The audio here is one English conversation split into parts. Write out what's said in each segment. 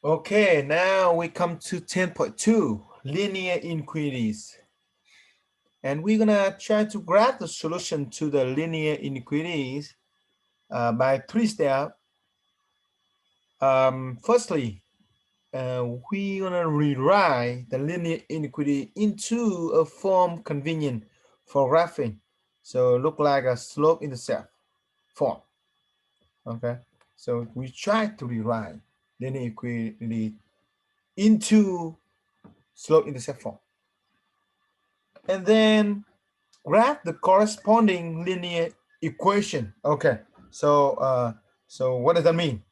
Okay, now we come to 10.2, linear inequalities. And we're gonna try to graph the solution to the linear inequalities by three steps. Firstly, we're gonna rewrite the linear inequality into a form convenient for graphing. So look like a slope-intercept form. Okay, so we try to rewrite linear inequality into slope-intercept form. And then graph the corresponding linear equation. Okay, so what does that mean?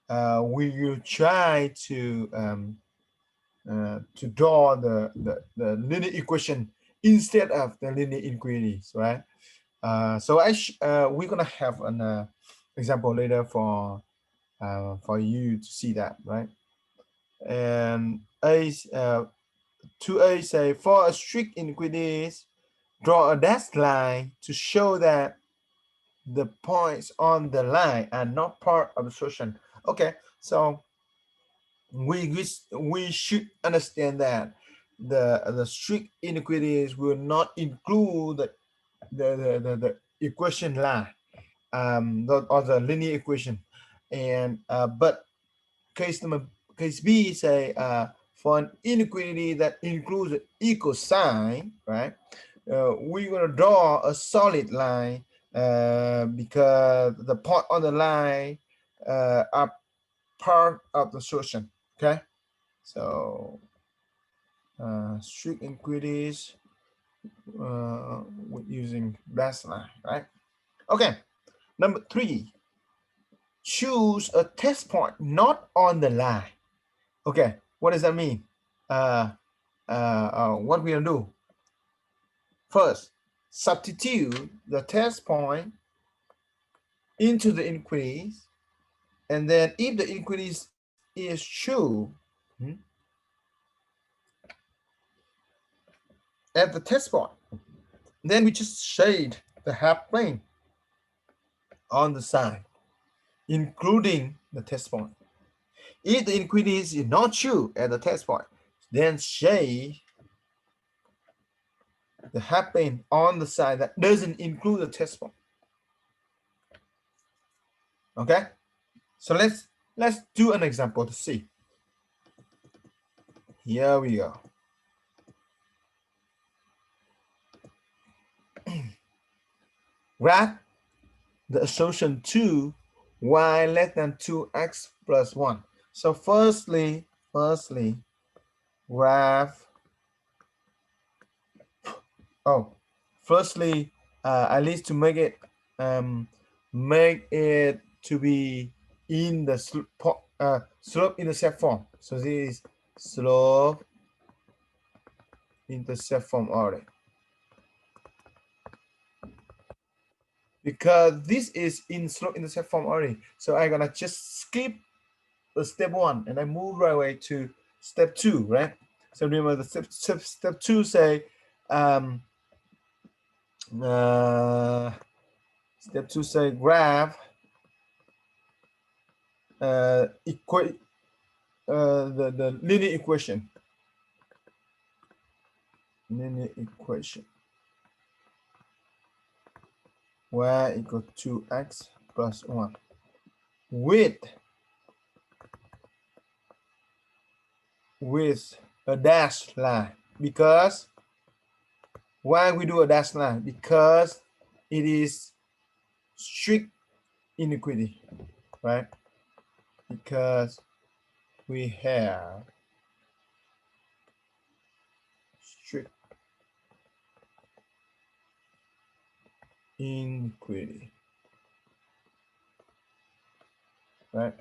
We will try to draw the linear equation instead of the linear inequalities, right? We're gonna have an example later for you to see that, right? And A 2A say for a strict inequalities, draw a dashed line to show that the points on the line are not part of the solution. Okay, so we should understand that the strict inequalities will not include the equation line, or the linear equation, and but case number case B say for an inequality that includes an equal sign, right? We're gonna draw a solid line because the point on the line are part of the solution. Okay, so strict inequalities using dashed line, right? Okay, number 3, choose a test point not on the line. Okay, what does that mean? What we're gonna do first, substitute the test point into the inequalities, and then if the inequalities is true, at the test point, then we just shade the half plane on the side, including the test point. If the inequalities is not true at the test point, then shade the half plane on the side that doesn't include the test point. Okay, so let's do an example to see. Here we go. Graph the assumption 2 y less than 2x plus 1. So firstly graph, firstly at least to make it to be in the slope intercept form. So this is slope intercept form already, because this is in slope intercept form already. So I'm gonna just skip the step 1 and I move right away to step 2, right? So remember the step 2 say step 2 say graph the linear equation. Y equal to x plus 1 with a dashed line. Because why we do a dashed line? Because it is strict inequality, right? Because we have strict inequality, right?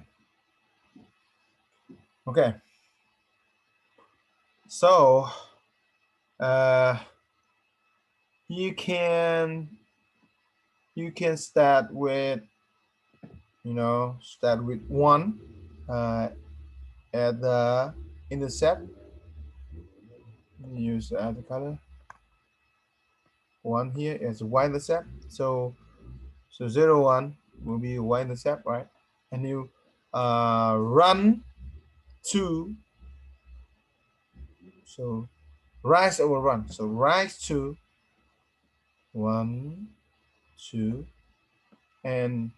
Okay, so you can start with start with 1 at the intercept. Use the other color. 1 here is y-intercept. So 0, 1 will be y-intercept, right? And you run 2. So rise over run. So rise 2, 1, 2, and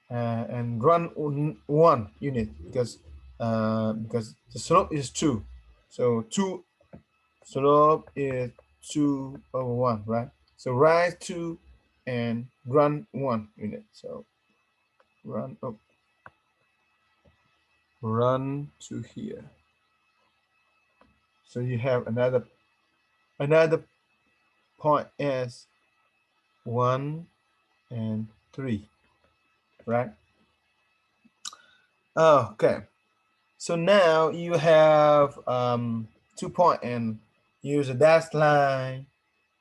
run 1 unit because the slope is 2. So 2 slope is 2 over 1, right? So rise 2 and run 1 unit. So run up, run to here. So you have another point as 1 and 3, right? Okay. So now you have 2 point and use a dashed line,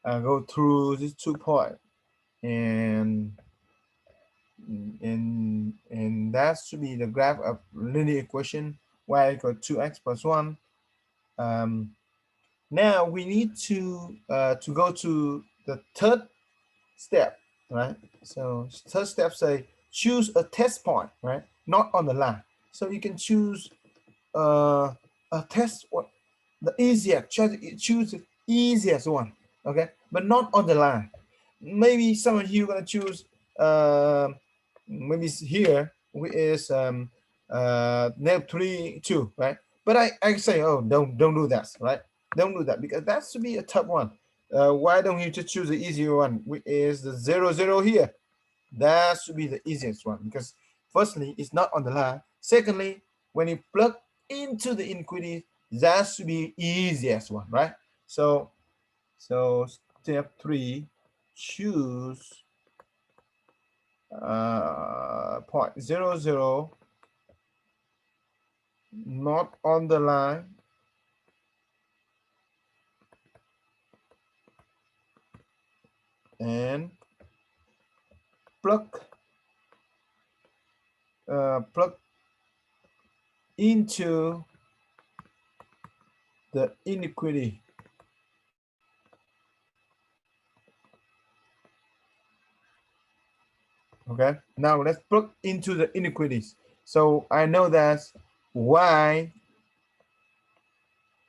go through this 2 point, and that should be the graph of linear equation y equal 2x plus 1. Now we need to go to the third step, right? So third step say choose a test point, right? Not on the line. So you can choose a test what the easiest, choose the easiest one, okay, but not on the line. Maybe some of you are gonna choose maybe here is name 3 2, right? But I say, oh, don't do that, right? Don't do that because that should be a tough one. Why don't you just choose the easier one, which is the 0 0 here? That should be the easiest one because firstly, it's not on the line. Secondly, when you plug into the inequity, that should be easiest one, right? So step 3, choose point 0 0, not on the line, and plug into the inequity. Okay, now let's plug into the inequities. So I know that y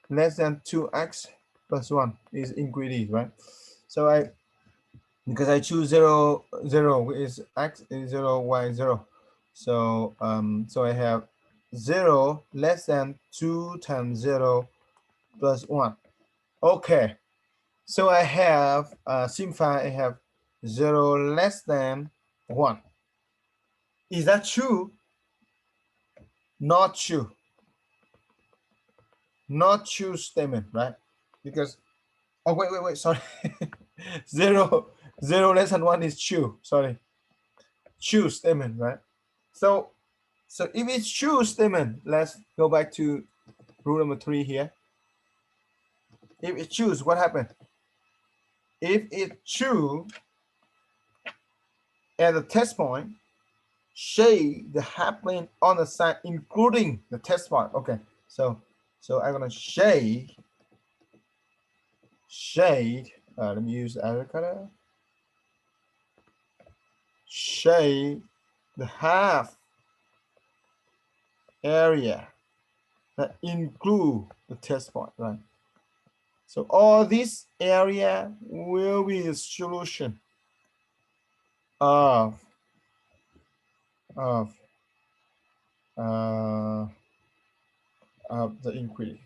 less than 2x plus 1 is inequity, right? So because I choose 0 0 is x is 0 y 0. So so I have 0 less than 2 times 0 plus 1. Okay, so I have simplify, I have 0 less than 1. Is that true? Not true. Not true statement, right? Because oh wait, sorry. 0 0 less than 1 is true. Sorry. True statement, right? So if it's true statement, let's go back to rule number 3 here. If it's true, what happened? If it's true at the test point, shade the half plane on the side, including the test point. Okay, so I'm gonna shade. Let me use the other color. Shade the half area that include the test point, right? So all this area will be the solution of of uh, the inequalities.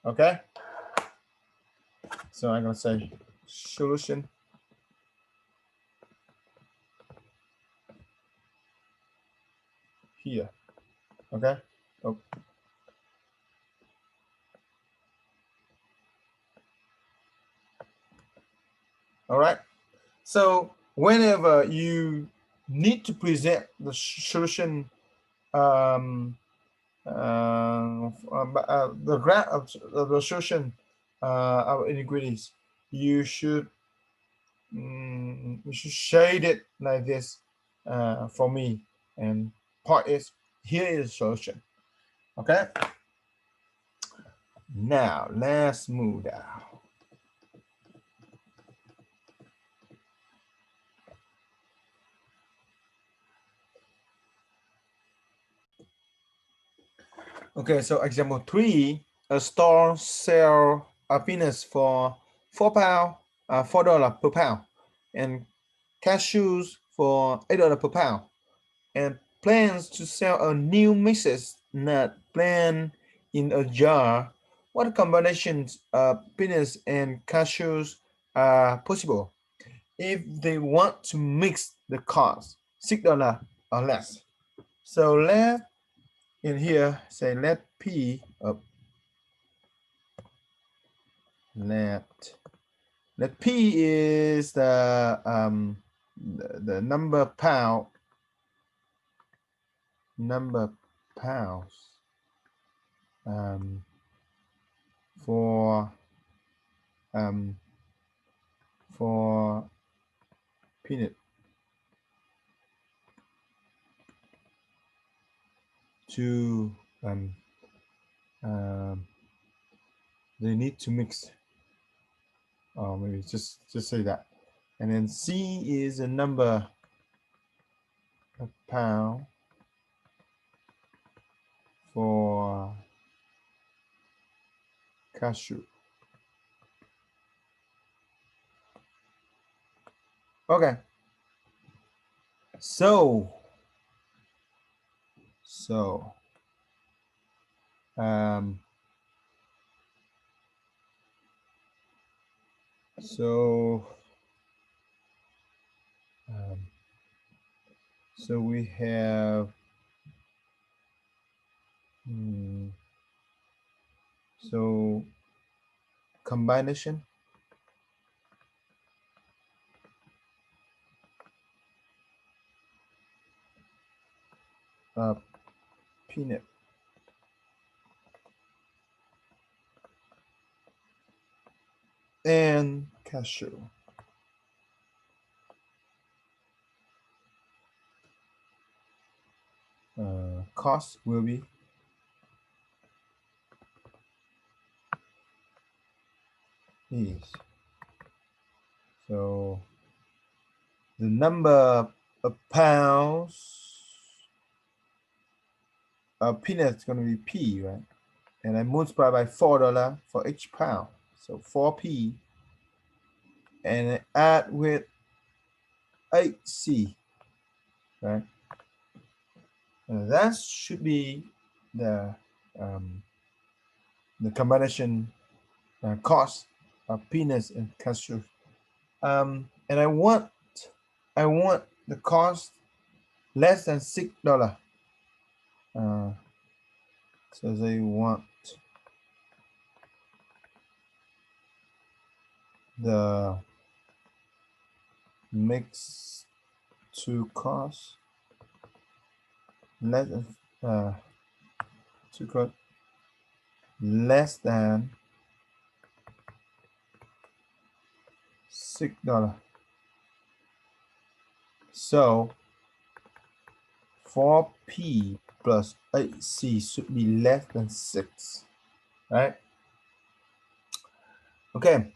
Okay, so I'm gonna say solution here. Okay. Oh. All right. So whenever you need to present the solution, the graph of the solution of inequalities, you should shade it like this for me, and part is here is solution. Okay. Now let's move down. Okay, so example 3, a store sell peanuts for £4, $4 per pound, and cashews for $8 per pound, and plans to sell a new mixed nut blend in a jar. What combinations of peanuts and cashews are possible if they want to mix the cost $6 or less? So let in here say let P let let P is the number pounds um, for um, for peanut to um, they need to mix, or maybe just say that, and then C is a number of pound for cashew. Okay, so so um, so um, so we have so combination of peanut and cashew. Cost will be is so the number of pounds of peanut is going to be P, right? And I multiply by $4 for each pound, so 4P, and I add with 8C, right? And that should be the um, combination cost of peanuts and cashew. And I want the cost less than $6. Uh, so they want the mix to cost less than to cost less than $6. So 4P plus 8C should be less than 6, right? Okay.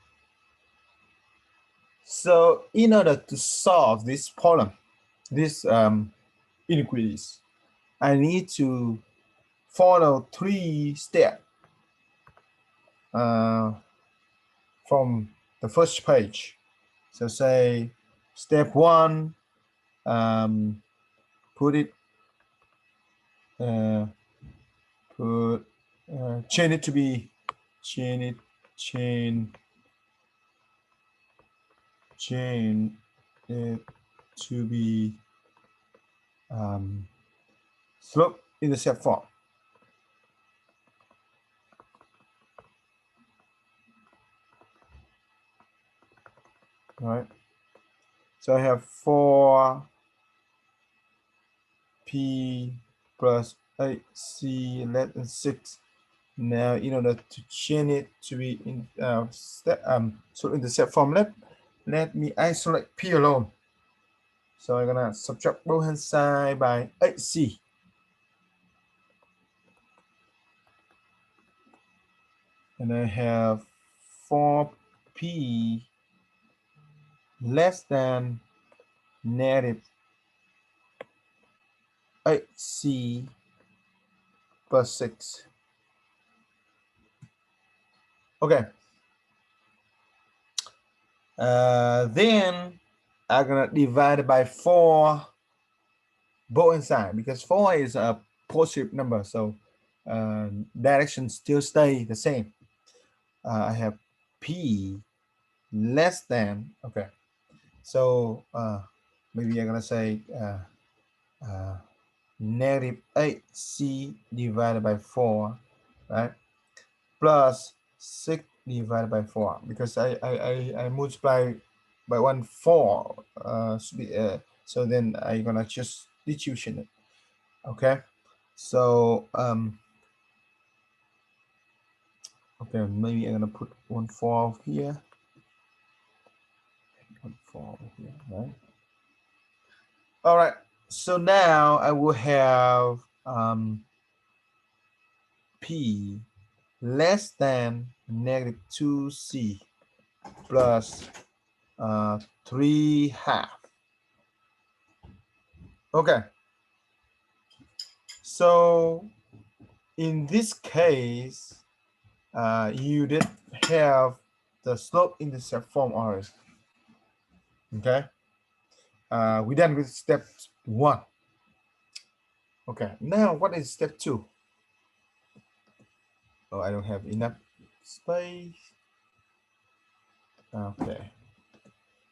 So in order to solve this problem, this inequalities, I need to follow 3 steps from the first page. So say step 1, put it put change it to be change it to be slope intercept form. All right. So I have 4P plus 8C less than 6. Now, in order to change it to be in so intercept form, let me isolate P alone. So I'm gonna subtract both hand side by 8C. And I have 4P less than negative 8C plus 6. Okay. Then I'm gonna divide it by 4 both inside, because 4 is a positive number, so direction still stay the same. I have P less than, okay, so maybe I'm gonna say negative 8C divided by 4, right, plus 6 divided by 4, because I multiply by 1 4, so then I'm gonna just distribution it. Okay, so okay, maybe I'm gonna put 1 4 here, 1 4 here, right? All right, so now I will have P less than negative 2C plus 3/2. Okay, so in this case, you did have the slope intercept form already. Okay, we done with step 1. Okay, now what is step 2? Oh, I don't have enough space. Okay,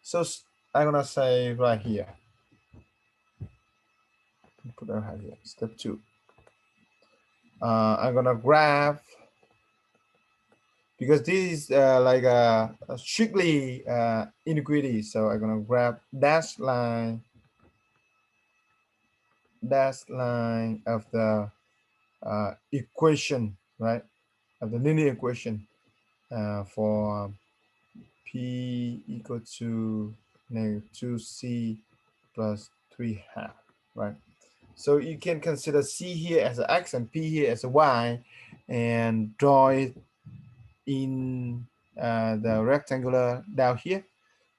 so I'm gonna say right here, put that right here, step 2. I'm gonna graph, because this is like a strictly inequity, so I'm gonna graph dash line of the equation, right, of the linear equation for P equal to negative 2C plus 3/2, right? So you can consider C here as an X and P here as a Y, and draw it in the rectangular down here.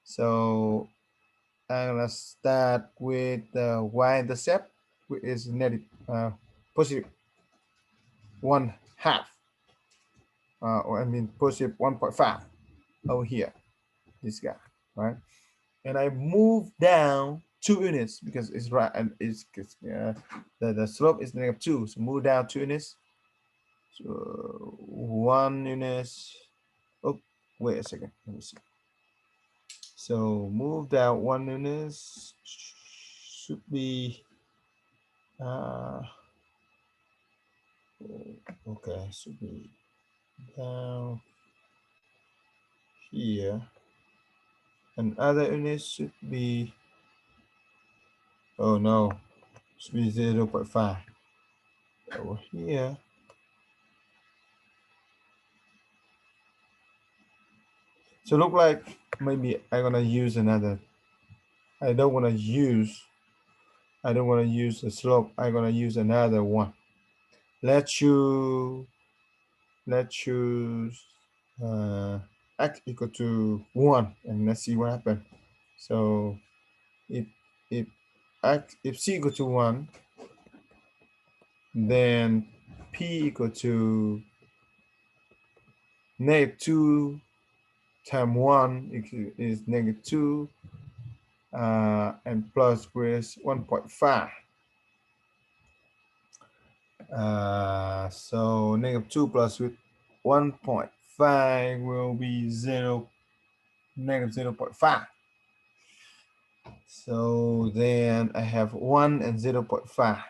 So I'm gonna start with the y-intercept, which is negative positive 1/2, or I mean positive 1.5 over here, this guy, right? And I move down 2 units because it's right, and it's the slope is negative 2, so move down 2 units. So 1 unit. Oh, wait a second. Let me see. So move down 1 unit should be okay, should be down here, and other units should be, oh no, should be 0.5 over here. So look like maybe I'm gonna use another. I don't want to use the slope. I'm gonna use another one. Let's choose x equal to 1, and let's see what happens. So if c equal to 1, then p equal to negative 2 times 1 is negative 2, and plus with 1.5. So negative 2 plus with 1.5 will be negative 0.5. So then I have 1 and 0.5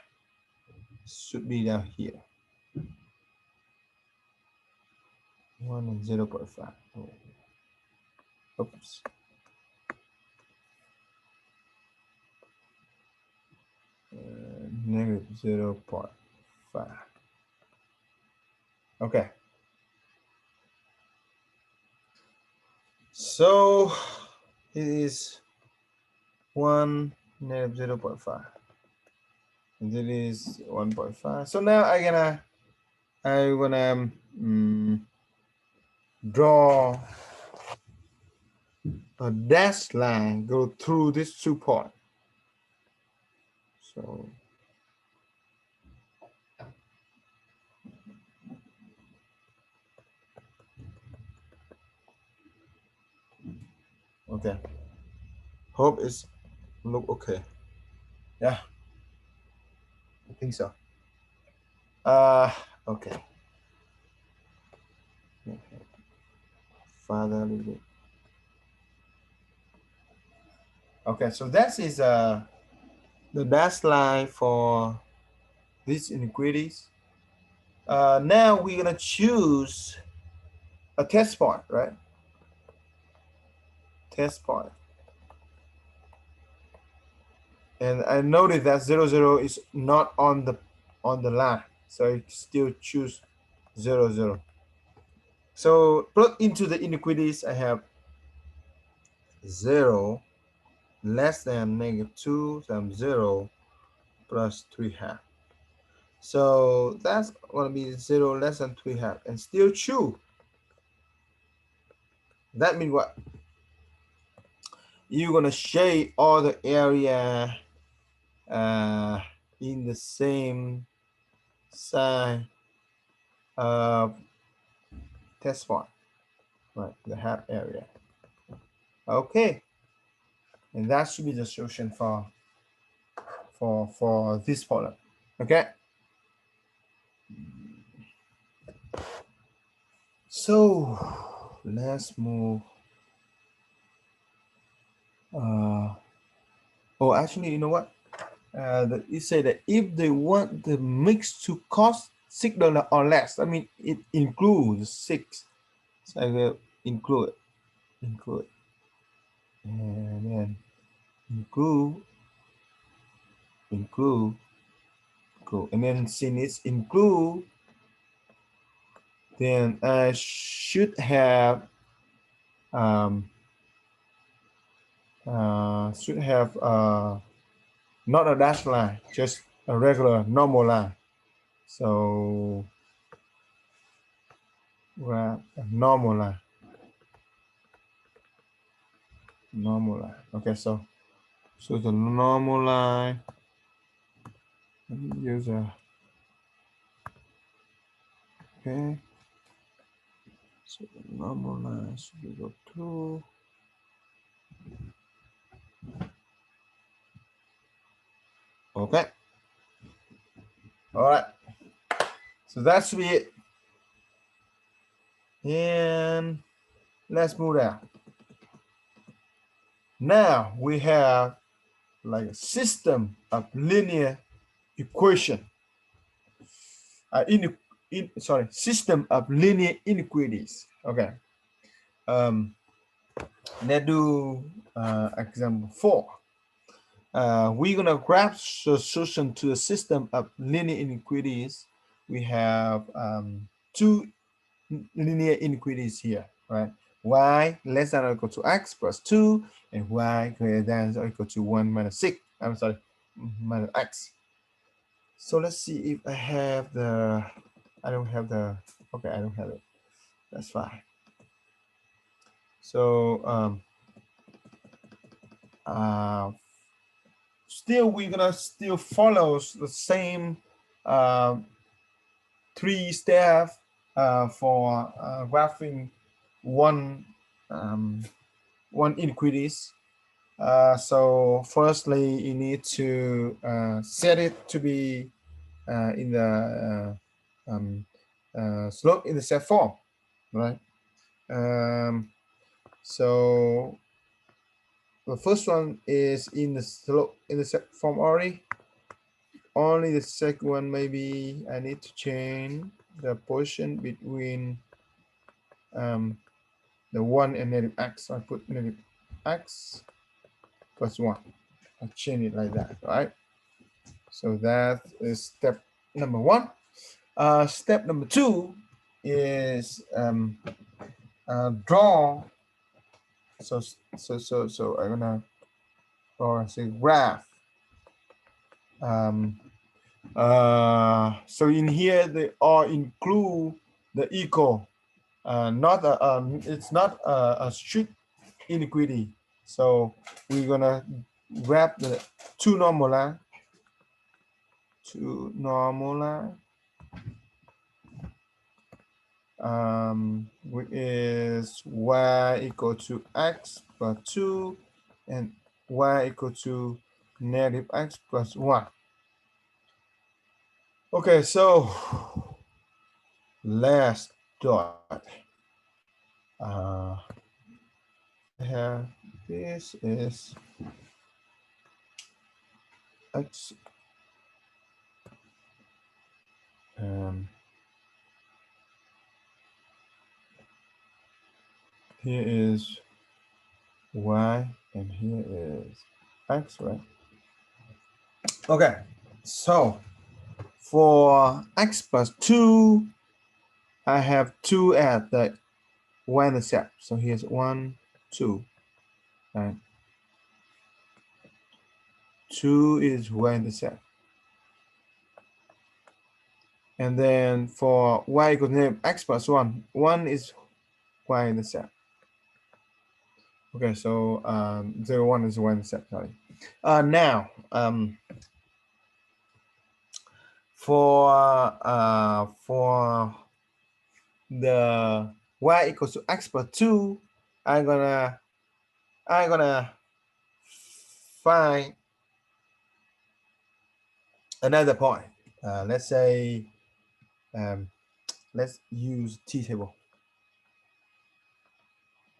should be down here. 1 and 0.5. Oh. Oops. Negative 0.5. Okay. So it is 1 negative 0.5. And it is 1.5. So now I wanna draw a dashed line go through this 2 point. So Okay, hope it's look okay. Yeah, I think so. Okay. Fatherly. Okay, so that is the dash line for these inequalities. Now we're gonna choose a test point, right? Test point. And I noticed that 0, 0 is not on the line, so I still choose 0, 0. So plug into the inequalities. I have 0 less than -2 times 0 plus 3 half. So that's going to be 0 less than 3 half and still true. That means what? You're going to shade all the area in the same side of test point, right? The half area. Okay, and that should be the solution for this problem. Okay. So let's move. Oh, actually, you know what? It said that if they want the mix to cost $6 or less, I mean it includes 6. So I will include, and then include, and then since it's include, then I should have not a dash line, just a regular normal line. So grab a normal line. Okay, so the normal line. Let me use a okay. So the normal line should be go to. Okay. All right. So that should be it. And let's move down. Now we have like a system of linear equation. System of linear inequalities. Okay. Let's do example 4. We're gonna graph the solution to a system of linear inequalities. We have 2 linear inequalities here, right? Y less than or equal to x plus 2, and y greater than or equal to 1 minus 6. I'm sorry, minus x. So let's see if I have the. I don't have the. Okay, I don't have it. That's fine. So still we're gonna still follow the same 3 steps for graphing one inequalities. So firstly, you need to set it to be in the slope intercept form, right? So the first one is in the slope intercept form already. Only the second one, maybe I need to change the position between the 1 and negative x. So I put negative x plus 1. I change it like that, right? So that is step number 1. Step number 2 is draw. So I'm gonna draw say graph. So in here they all include the equal, not it's not a strict inequality. So we're gonna grab the 2 normal line, which is y equal to x plus 2 and y equal to negative x plus 1. Okay, so last dot. Have this is x, here is y and here is x, right? Okay, so for x plus 2, I have 2 at the y-intercept. So here's 1, 2, right? 2 is y-intercept. And then for y equals negative x plus 1, 1 is y-intercept. Okay, so 0, 1 is y-intercept, sorry. Now, for the y equals to x plus 2, I'm gonna find another point. Let's say let's use t-table.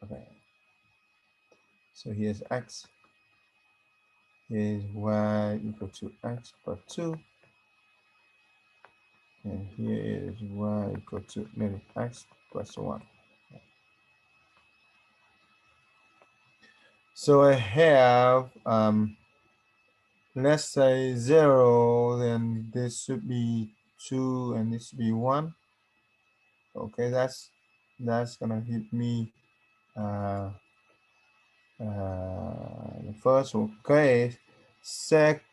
Okay, so here's x, here's y equal to x plus 2, and here is y equal to negative x plus 1. So I have let's say 0, then this should be 2 and this should be 1. Okay, that's gonna give me the first case. It's like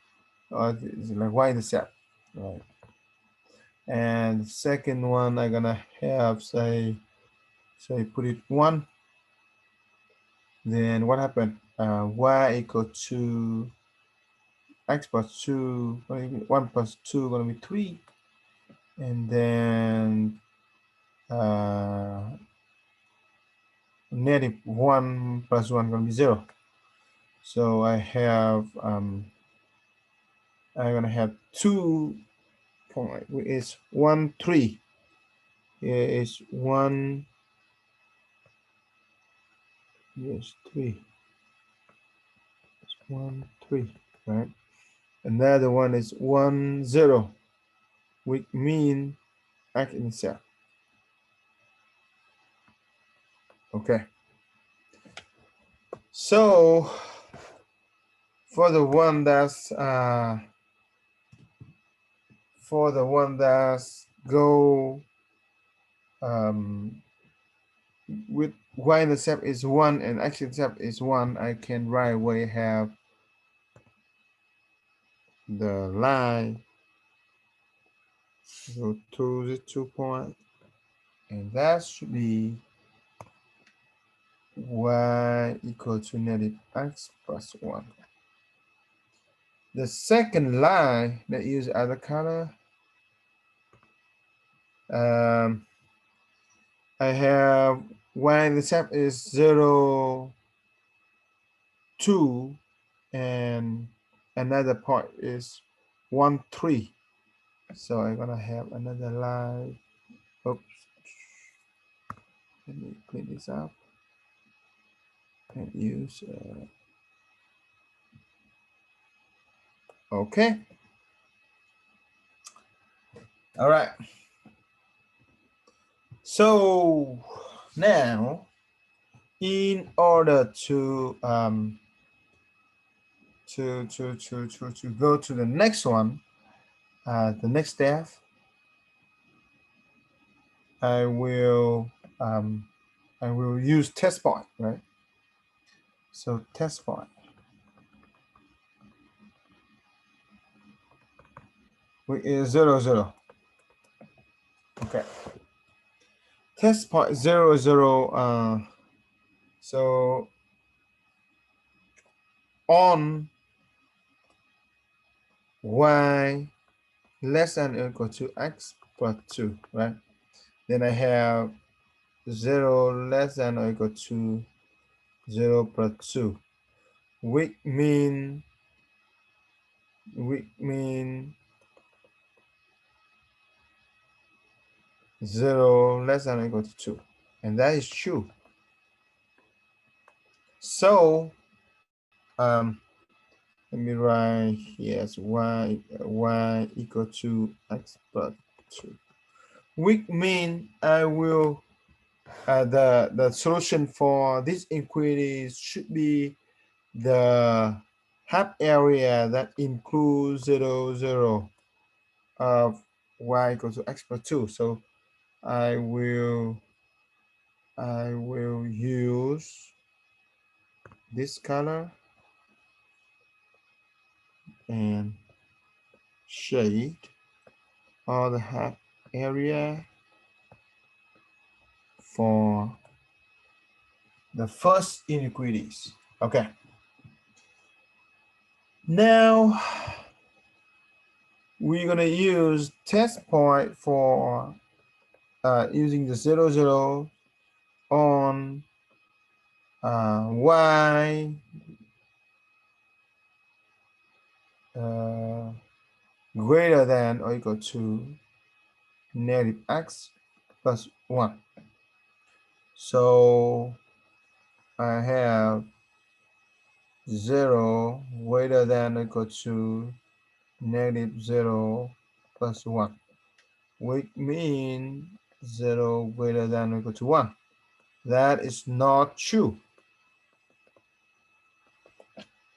y-intercept, right? And the second one I'm gonna have say put it 1. Then what happened? Y equal to x plus 2, 1 plus 2 gonna be 3, and then negative 1 plus 1 gonna be 0. So I have I'm gonna have 2 point, which is 1, 3. Here is 1, yes, 3. It's 1, 3, right? Another one is 1, 0, which mean x-intercept. Okay. So for the one that's go with y-intercept is 1 and x-intercept is 1, I can right away have the line go to the 2 point, and that should be y equal to negative x plus 1. The second line that use other color, I have y-intercept is 0, 2, and another point is 1, 3. So I'm gonna have another line. Oops. Let me clean this up and use okay. All right. So now, in order to go to the next one, the next step, I will use test point, right? So test point, which is 0, 0. Okay. Test point 0, 0. So on y less than or equal to x plus 2, right? Then I have 0 less than or equal to 0 plus 2, which mean 0 less than or equal to 2, and that is true. So let me write here as y equal to x plus 2, which mean I will the solution for this inequality should be the half area that includes 0, 0 of y equals to x plus 2. So I will use this color and shade all the half area for the first inequalities. Okay. Now we're gonna use test point for using the 0, 0 on y greater than or equal to negative x plus 1. So I have 0 greater than or equal to negative 0 plus 1, which means 0 greater than or equal to 1. That is not true.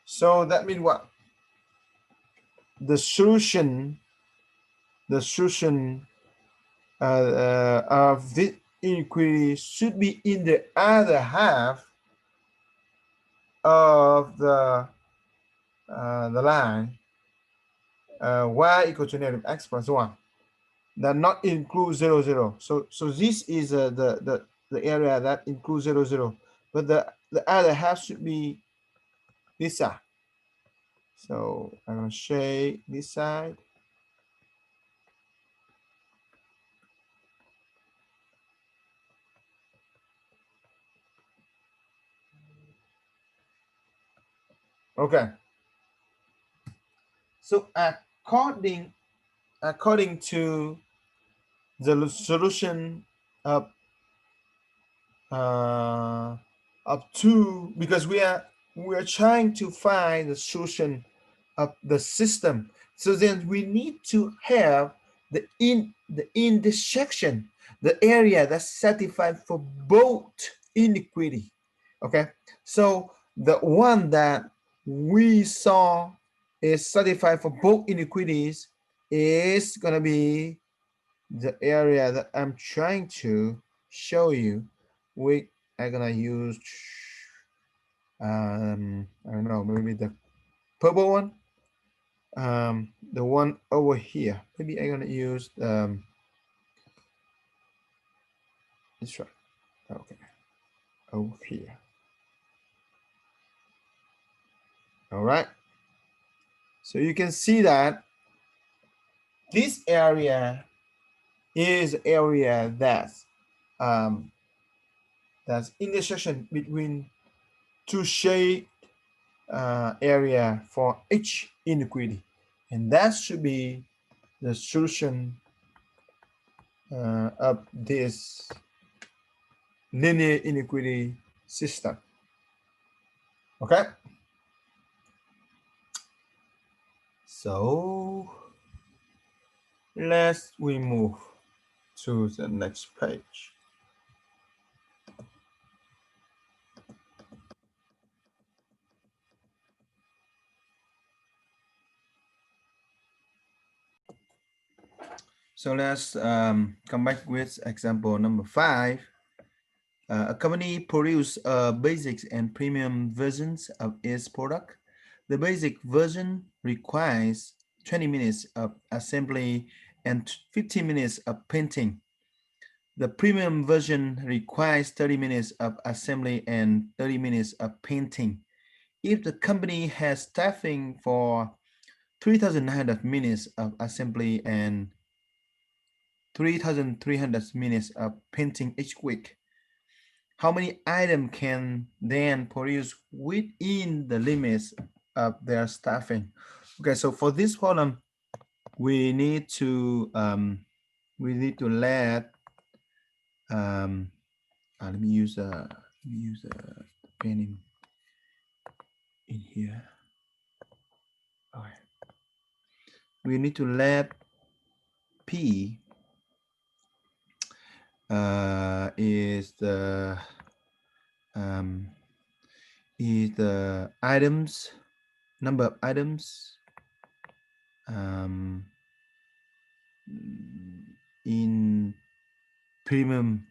So that means what? The solution of this inequality should be in the other half of the line y equal to negative x plus 1, that not include 0, 0. So this is the area that includes 0, 0, but the other half should be this side. So I'm going to shade this side. Okay. So according to the solution of up to, because we are trying to find the solution of the system, so then we need to have the intersection, the area that's satisfied for both inequality. Okay, so the one that we saw is satisfied for both inequalities is going to be the area that I'm trying to show you. We are gonna use I don't know, maybe the purple one, the one over here. Maybe I'm gonna use this one. Okay, over here. All right. So you can see that this area is area that's intersection between two shade area for each inequality, and that should be the solution of this linear inequality system. Okay, so we move to the next page. So let's come back with example number 5. A company produces basic and premium versions of its product. The basic version requires 20 minutes of assembly and 15 minutes of painting. The premium version requires 30 minutes of assembly and 30 minutes of painting. If the company has staffing for 3,900 minutes of assembly and 3,300 minutes of painting each week. How many items can then produce within the limits of their staffing? Okay, so for this problem, we need to let let me use a pen in here. Okay. We need to let P is the items, number of items um, in premium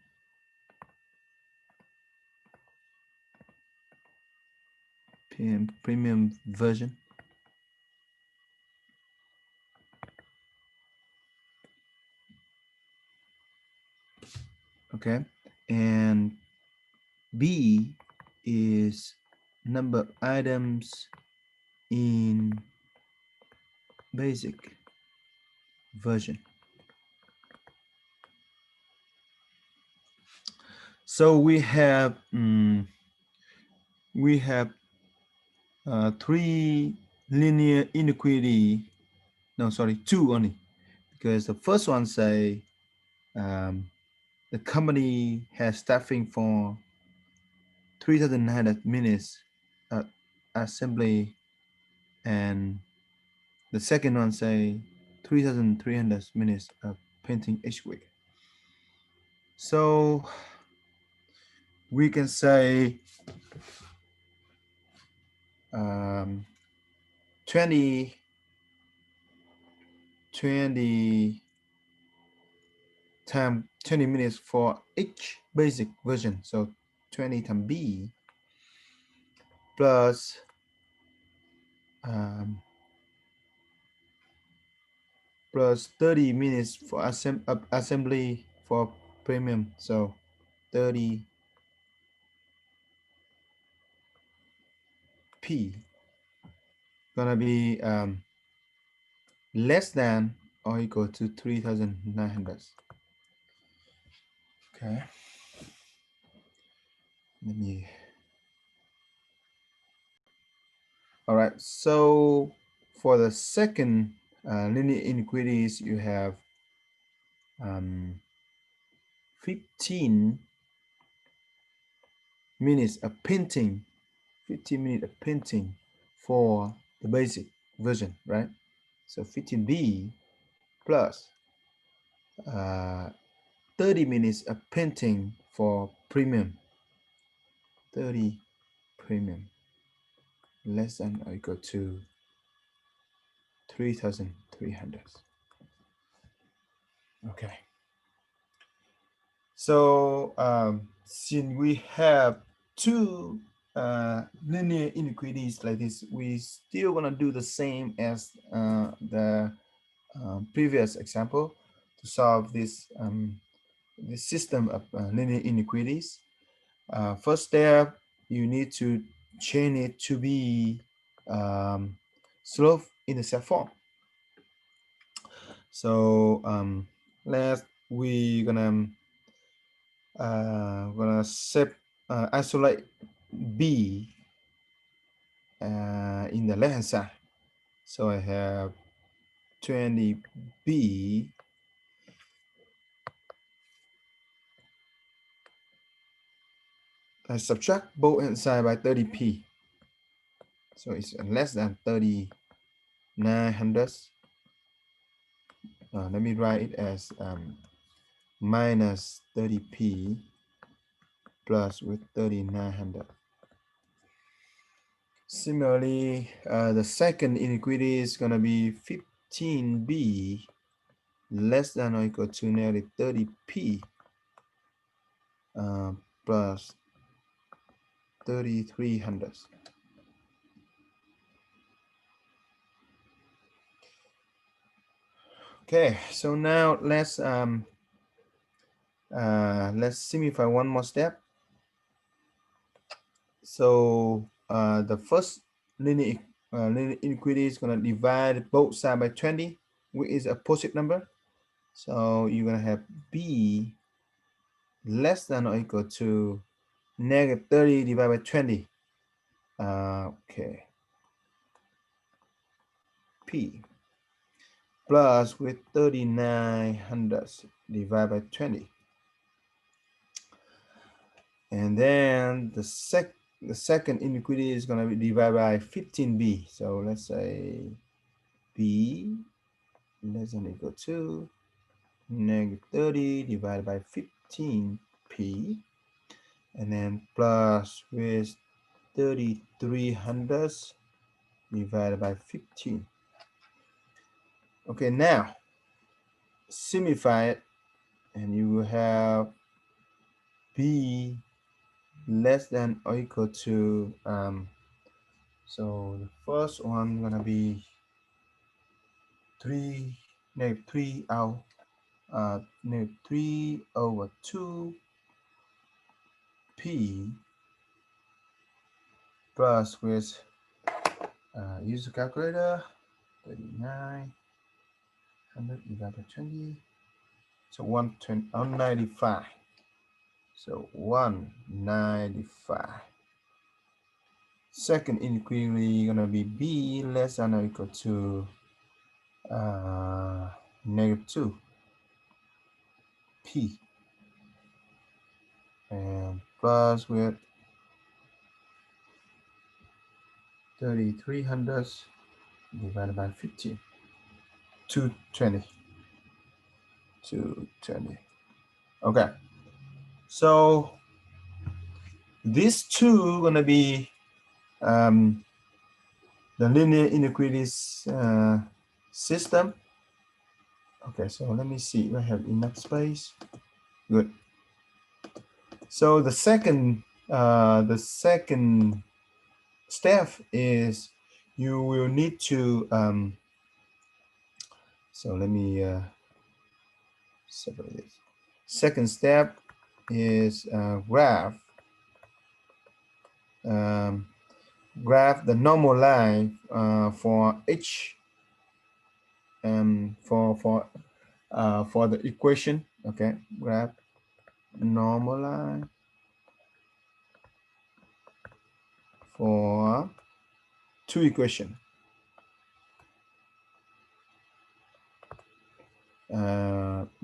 version. Okay, and B is number of items in basic version. So we have three linear inequality. No, sorry, two only, because the first one say the company has staffing for 3,900 minutes assembly, and the second one say 3,300 minutes of painting each week. So we can say 20 times 20 minutes for each basic version. So 20 times B plus plus 30 minutes for assembly for premium. So 30 P gonna be less than or equal to 3,900. Okay, let me. All right, so for the second linear inequalities, you have 15 minutes of painting, 15 minutes of painting for the basic version, right? So 15B plus 30 minutes of painting for premium, 30 premium less than or equal to 3,300. Okay. So since we have two linear inequalities like this, we still gonna do the same as the previous example to solve this this system of linear inequalities. First step, you need to change it to be slope intercept form. So let's we gonna set isolate B in the left hand side. So I have 20B I subtract both hand side by 30P. So it's less than 3,900. Let me write it as minus 30P plus with 3,900. Similarly, the second inequality is going to be 15B less than or equal to nearly 30P plus 3,300. Okay, so now let's simplify one more step. So the first linear inequality is going to divide both sides by 20, which is a positive number. So you're gonna have b less than or equal to negative 30 divided by 20. Okay, p plus with 3900 divided by 20. And then the second inequality is going to be divided by 15b. So let's say b less than or equal to negative 30 divided by 15p, and then plus with 3300 divided by 15. Okay, now simplify it, and you will have b less than or equal to so the first one gonna be 3 negative 3 out negative 3 over 2 p plus with use the calculator 3900 divided by 20, so 195, so 195. Second inequality gonna be b less than or equal to negative 2 p and plus with 3300 divided by 15, 220. Okay, so these two gonna be the linear inequalities system. Okay, so let me see if I have enough space. Good. So the second step is you will need to so let me separate this. Second step is graph the normal line for each for the equation. Okay, graph normal line for two equations.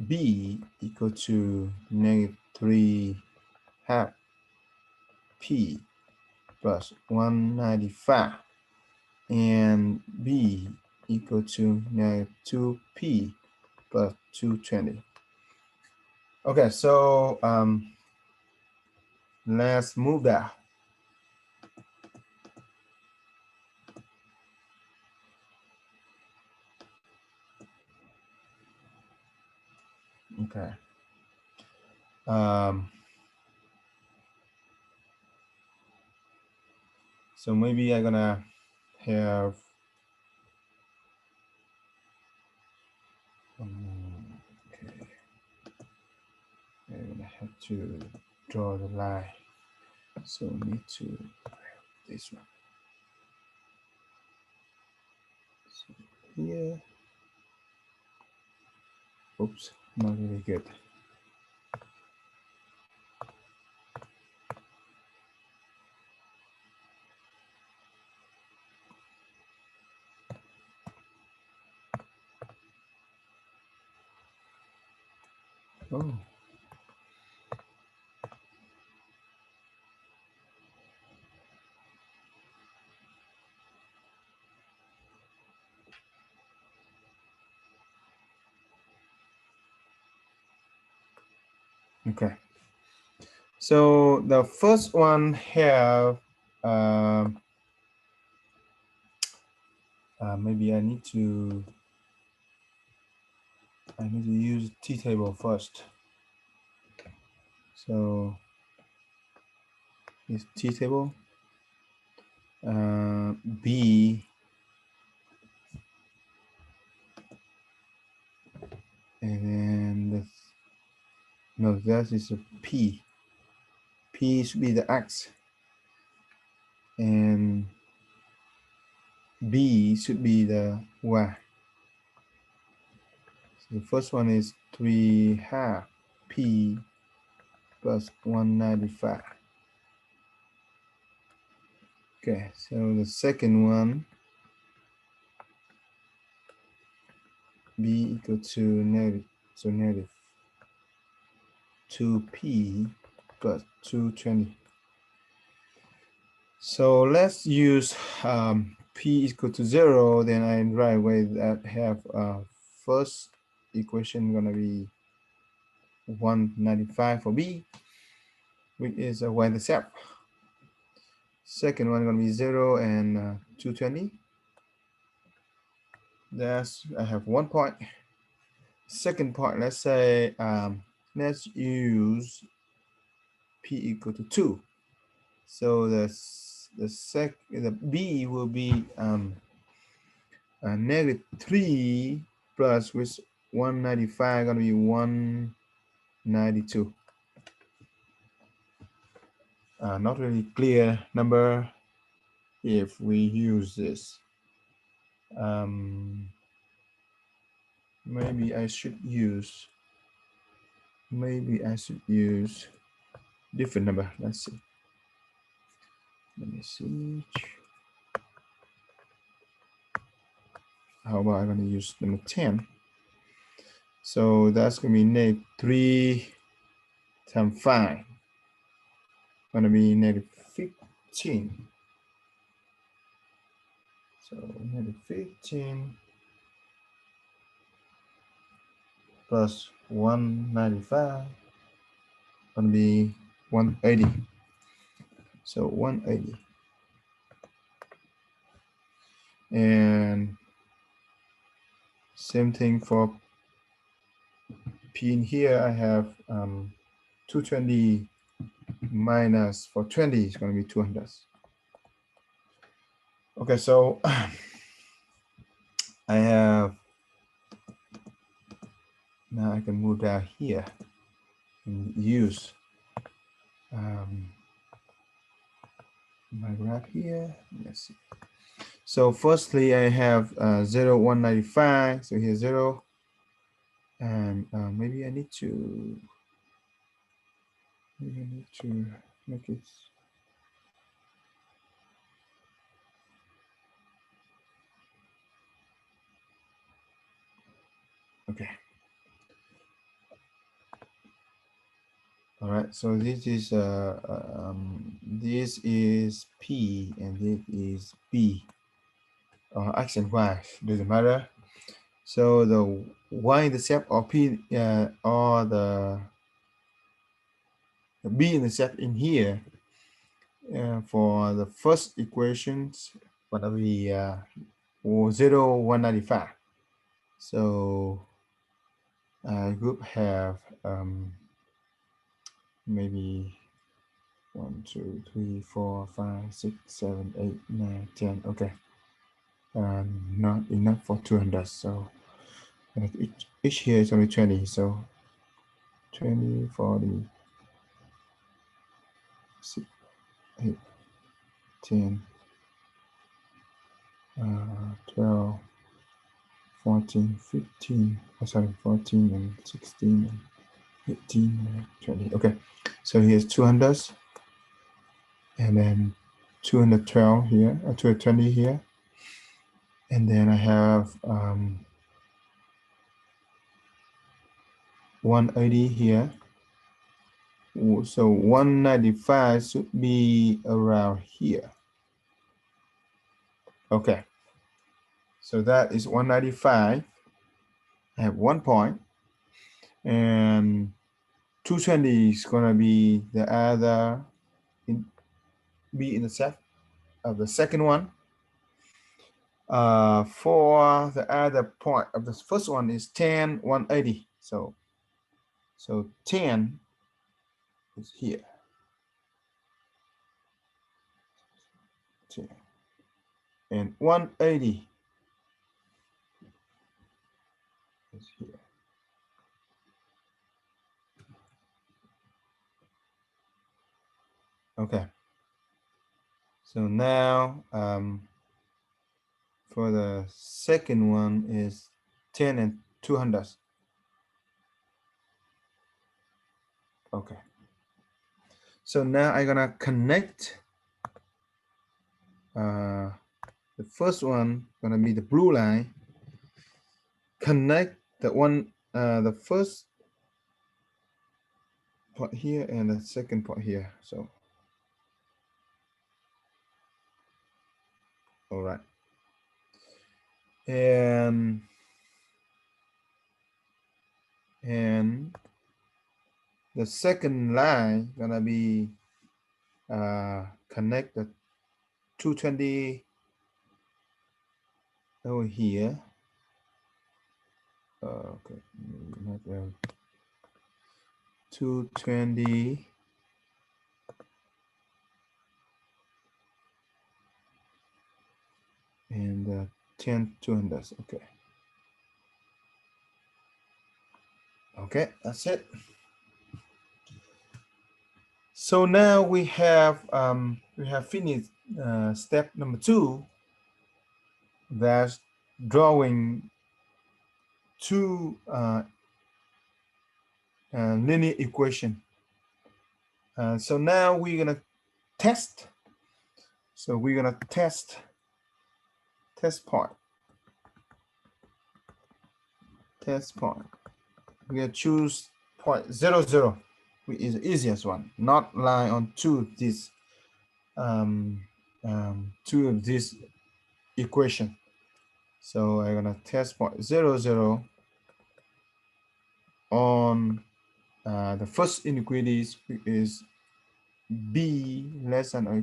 B equal to negative 3 half p plus 195, and b equal to negative 2p plus 220. Okay, so let's move that. Okay. So maybe I'm gonna have okay. I'm gonna have to draw the line. So we need to this one. So here. Oops, not really good. Oh. Okay. So the first one have maybe I need to use t-table first. So this t-table b and then this, no, that is a p. P should be the x and b should be the y. The first one is 3/2 p plus 195. Okay, so the second one, b equal to negative 2p plus 220. So let's use p equal to 0. Then I right away that have first equation gonna be 195 for b, which is a y-intercept. Second one gonna be 0 and 220. That's I have 1 point. Second part, let's say let's use p equal to 2. So the b will be negative 3 plus with 195 gonna be 192. Not really clear number if we use this. Maybe I should use different number. Let's see. Let me see. How about I'm gonna use number 10? So that's gonna be negative 3 times 5. Gonna be negative 15. So negative 15 plus 195 gonna be 180. So 180. And same thing for p in here. I have 220 minus for 20 is going to be 200. Okay, so I have, now I can move down here and use my graph here. Let's see. So firstly, I have 0, 195. So here's 0. And maybe I need to make it. Okay. All right. So this is P and this is B. X and Y doesn't matter. So the y-intercept or p or the b-intercept in here for the first equations gonna be 0, 195. So group have maybe 1, 2, 3, 4, 5, 6, 7, 8, 9, 10. Okay, not enough for 200. So each here is only 20. So 20, 40, 6, 8, 10, 12, 14, 15, sorry, 14 and 16 and 18 and 20. Okay, so here's 200 and then 212 here, 220 here. And then I have 180 here. So 195 should be around here. Okay, so that is 195. I have 1 point, and 220 is gonna be the other b-intercept of the second one. For the other point of the first one is 10, 180. So 10 is here. 10. And 180 is here. Okay. So now for the second one is 10 and 200. Okay. So now I'm gonna connect the first one gonna be the blue line. Connect the one the first part here and the second part here. So all right. And the second line gonna be connect the 220 over here. Okay, not 220 and 10 200. Okay. Okay, that's it. So now we have finished step number 2. That's drawing two linear equation. So now we're gonna test. So we're gonna test point. Test point. We're gonna choose point 0, 0, which is the easiest one. Not lie on two of this equation. So I'm gonna test point 0, 0 on the first inequalities, which is b less than or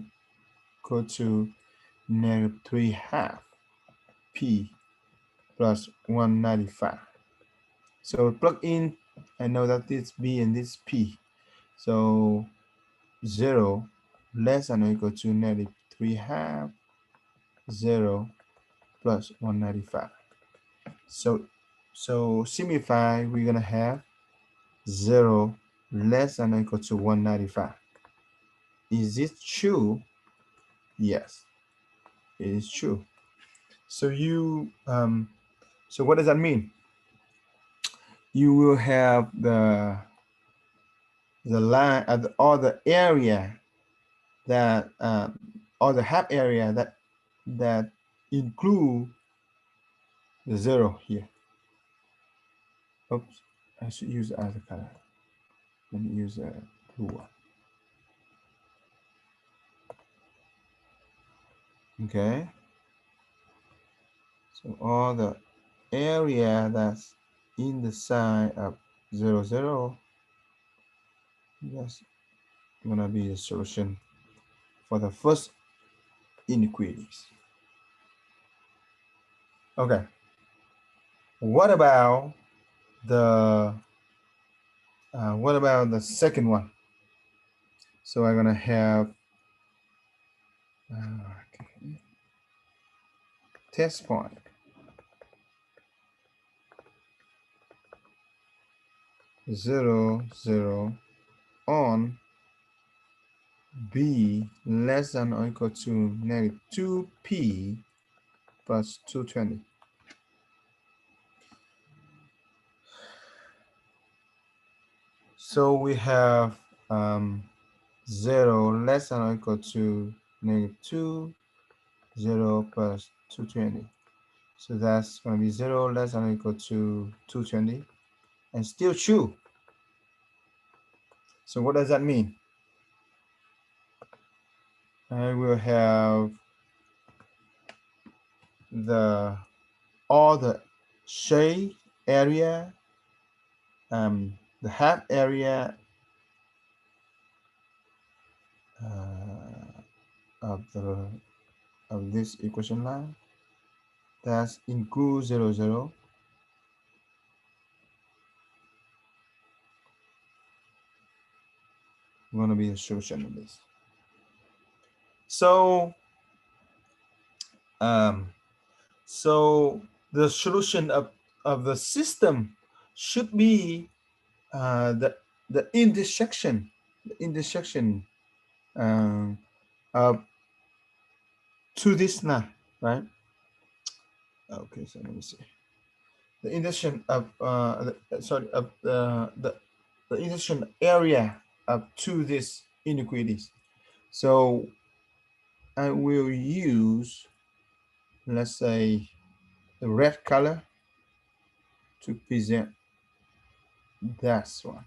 equal to -3/2 p plus 195. So plug in, I know that this b and this p. So 0 less than or equal to -3/2, 0 plus 195. So simplify, we're gonna have 0 less than or equal to 195. Is it true? Yes, it is true. So so what does that mean? You will have the line or the area that or the half area that include the 0 here. Oops, I should use the other color. Let me use a blue one. Okay. So all the area that's in the side of 0, 0, that's gonna be the solution for the first inequalities. Okay. What about the second one? So I'm gonna have okay, test point 0, 0 on b less than or equal to -2p plus 220. So we have 0 less than or equal to -2, 0 plus 220. So that's going to be 0 less than or equal to 220 and still true. So what does that mean? I will have all the shade area, the half area of this equation line that includes 0, 0 going to be the solution of this. So so the solution of the system should be the intersection of to this line, right? Okay, so let me see the intersection of the intersection area of two these inequalities. So I will use, let's say, the red color to present that one.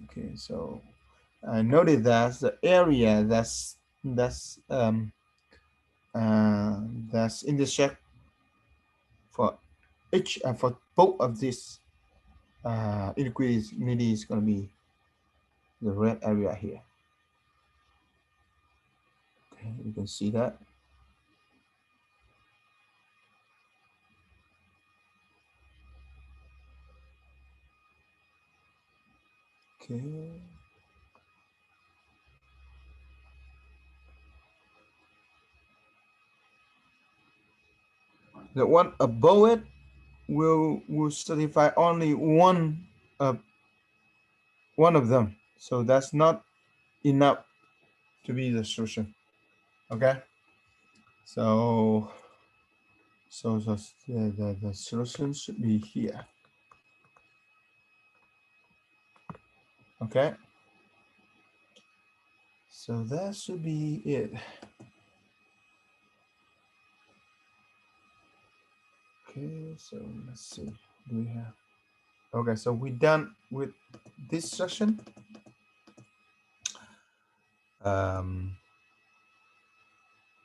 Okay, so I noted that the area uh, that's intersect for each for both of these inequalities is going to be the red area here. Okay, you can see that. Okay. The one above it will satisfy only uh, one of them. So that's not enough to be the solution. Okay. So the solution should be here. Okay. So that should be it. Okay, so let's see. Do we have? Okay, so we're done with this section.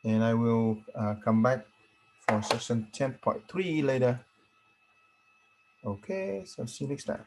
And I will come back for section 10.3 later. Okay, so see you next time.